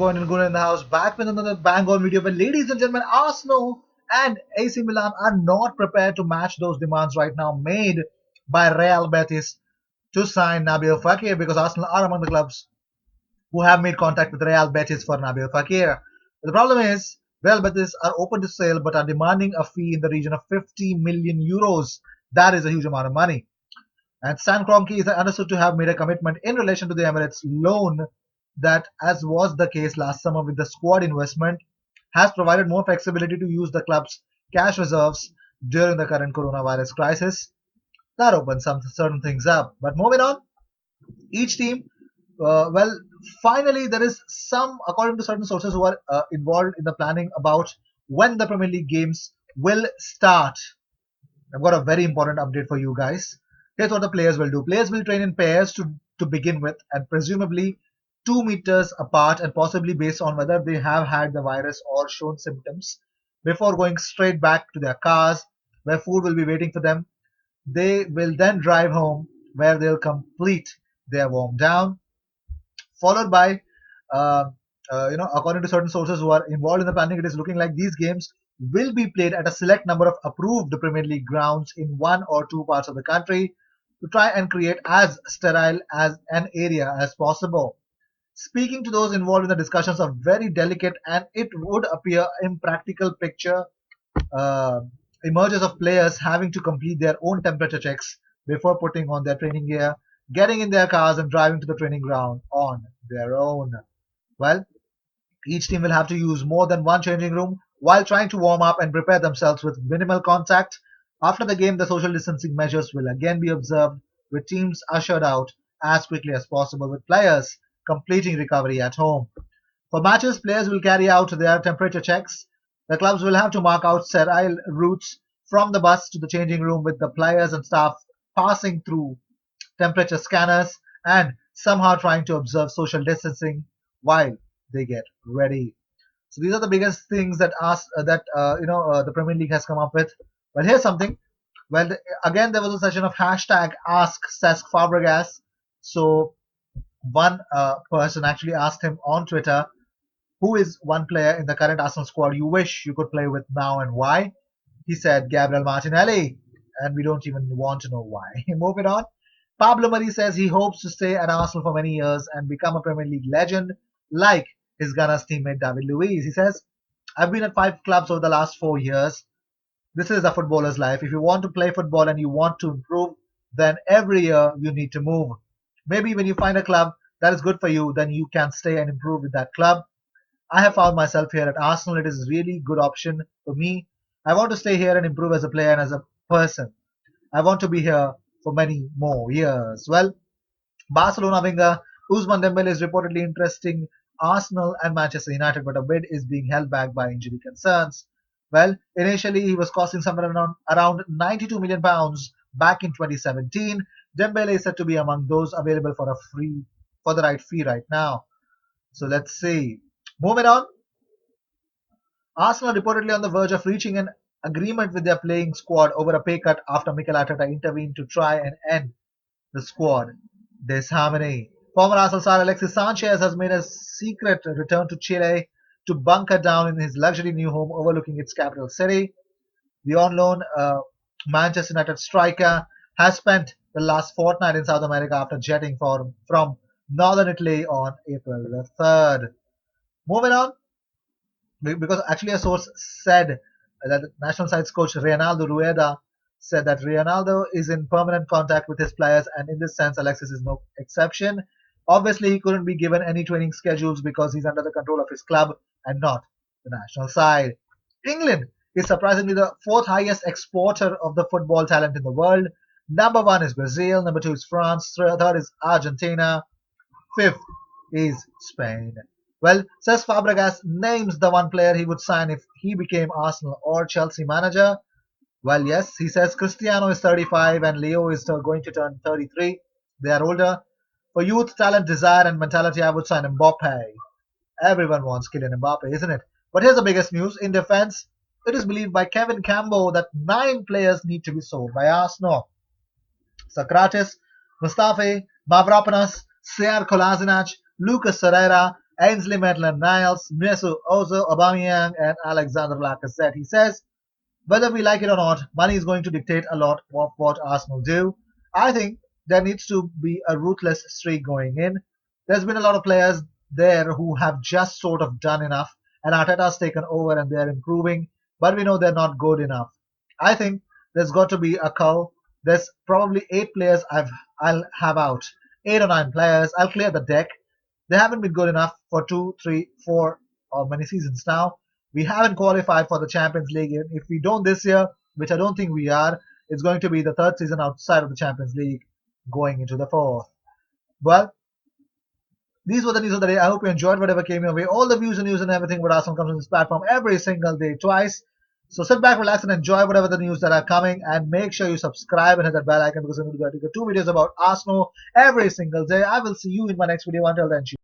boy Nilguna in the house, back with another bang on video. But ladies and gentlemen, Arsenal and AC Milan are not prepared to match those demands right now made by Real Betis to sign Nabil Fekir, because Arsenal are among the clubs who have made contact with Real Betis for Nabil Fekir. But the problem is, Real Betis are open to sale but are demanding a fee in the region of 50 million euros. That is a huge amount of money. And Stan Kroenke is understood to have made a commitment in relation to the Emirates loan that, as was the case last summer with the squad investment, has provided more flexibility to use the club's cash reserves during the current coronavirus crisis. That opens some certain things up. But moving on, each team, well, finally, there is some, according to certain sources who are involved in the planning about when the Premier League games will start. I've got a very important update for you guys. Here's what the players will do. Players will train in pairs to begin with, and presumably 2 meters apart, and possibly based on whether they have had the virus or shown symptoms, before going straight back to their cars where food will be waiting for them. They will then drive home where they'll complete their warm down, followed by, uh, according to certain sources who are involved in the planning, it is looking like these games will be played at a select number of approved Premier League grounds in one or two parts of the country to try and create as sterile as an area as possible. Speaking to those involved in the discussions, a very delicate and it would appear impractical picture uh, emerges of players having to complete their own temperature checks before putting on their training gear, getting in their cars, and driving to the training ground on their own. Well, each team will have to use more than one changing room while trying to warm up and prepare themselves with minimal contact. After the game, the social distancing measures will again be observed, with teams ushered out as quickly as possible, with players completing recovery at home. For matches, players will carry out their temperature checks. The clubs will have to mark out sterile routes from the bus to the changing room, with the players and staff passing through temperature scanners and somehow trying to observe social distancing while they get ready. So these are the biggest things that the Premier League has come up with. Well, here's something. Well, again, there was a session of hashtag Ask Cesc Fabregas. So one person actually asked him on Twitter, who is one player in the current Arsenal squad you wish you could play with now and why? He said Gabriel Martinelli, and we don't even want to know why. Moving on. Pablo Mari says he hopes to stay at Arsenal for many years and become a Premier League legend like his Gunners teammate David Luiz. He says, I've been at 5 clubs over the last 4 years. This is a footballer's life. If you want to play football and you want to improve, then every year you need to move. Maybe when you find a club that is good for you, then you can stay and improve with that club. I have found myself here at Arsenal. It is a really good option for me. I want to stay here and improve as a player and as a person. I want to be here for many more years. Well, Barcelona winger Ousmane Dembele is reportedly interesting Arsenal and Manchester United, but a bid is being held back by injury concerns. Well, initially he was costing somewhere around £92 million back in 2017. Dembele is said to be among those available for the right fee right now. So let's see. Moving on, Arsenal reportedly on the verge of reaching an agreement with their playing squad over a pay cut after Mikel Arteta intervened to try and end the squad disharmony. Former Arsenal star Alexis Sanchez has made a secret return to Chile to bunker down in his luxury new home overlooking its capital city. The on loan Manchester United striker has spent the last fortnight in South America after jetting from northern Italy on April the 3rd. Moving on, because actually a source said that national sides coach Reynaldo Rueda said that Ronaldo is in permanent contact with his players, and in this sense, Alexis is no exception. Obviously, he couldn't be given any training schedules because he's under the control of his club and not the national side. England is surprisingly the fourth highest exporter of the football talent in the world. Number one is Brazil, number two is France, third is Argentina, fifth is Spain. Well, Cesc Fabregas names the one player he would sign if he became Arsenal or Chelsea manager. Well, yes, he says Cristiano is 35 and Leo is going to turn 33. They are older. For youth, talent, desire, and mentality, I would sign Mbappe. Everyone wants Kylian Mbappe, isn't it? But here's the biggest news. In defense, it is believed by Kevin Campbell that 9 players need to be sold by Arsenal. Socrates, Mustafi, Mavropanos, Sear Kolasinac, Lucas Serreira, Ainsley Maitland-Niles, Mesut Ozil, Aubameyang, and Alexander Lacazette. He says, whether we like it or not, money is going to dictate a lot of what Arsenal do. I think there needs to be a ruthless streak going in. There's been a lot of players there who have just sort of done enough, and Arteta's taken over and they're improving, but we know they're not good enough. I think there's got to be a cull. There's probably 8 players I'll have out. 8 or 9 players. I'll clear the deck. They haven't been good enough for 2, 3, 4 or many seasons now. We haven't qualified for the Champions League. If we don't this year, which I don't think we are, it's going to be the third season outside of the Champions League going into the fourth. Well, these were the news of the day. I hope you enjoyed whatever came your way. All the views and news and everything about Arsenal comes on this platform every single day, twice. So sit back, relax, and enjoy whatever the news that are coming. And make sure you subscribe and hit that bell icon because I'm going to do 2 videos about Arsenal every single day. I will see you in my next video. Until then,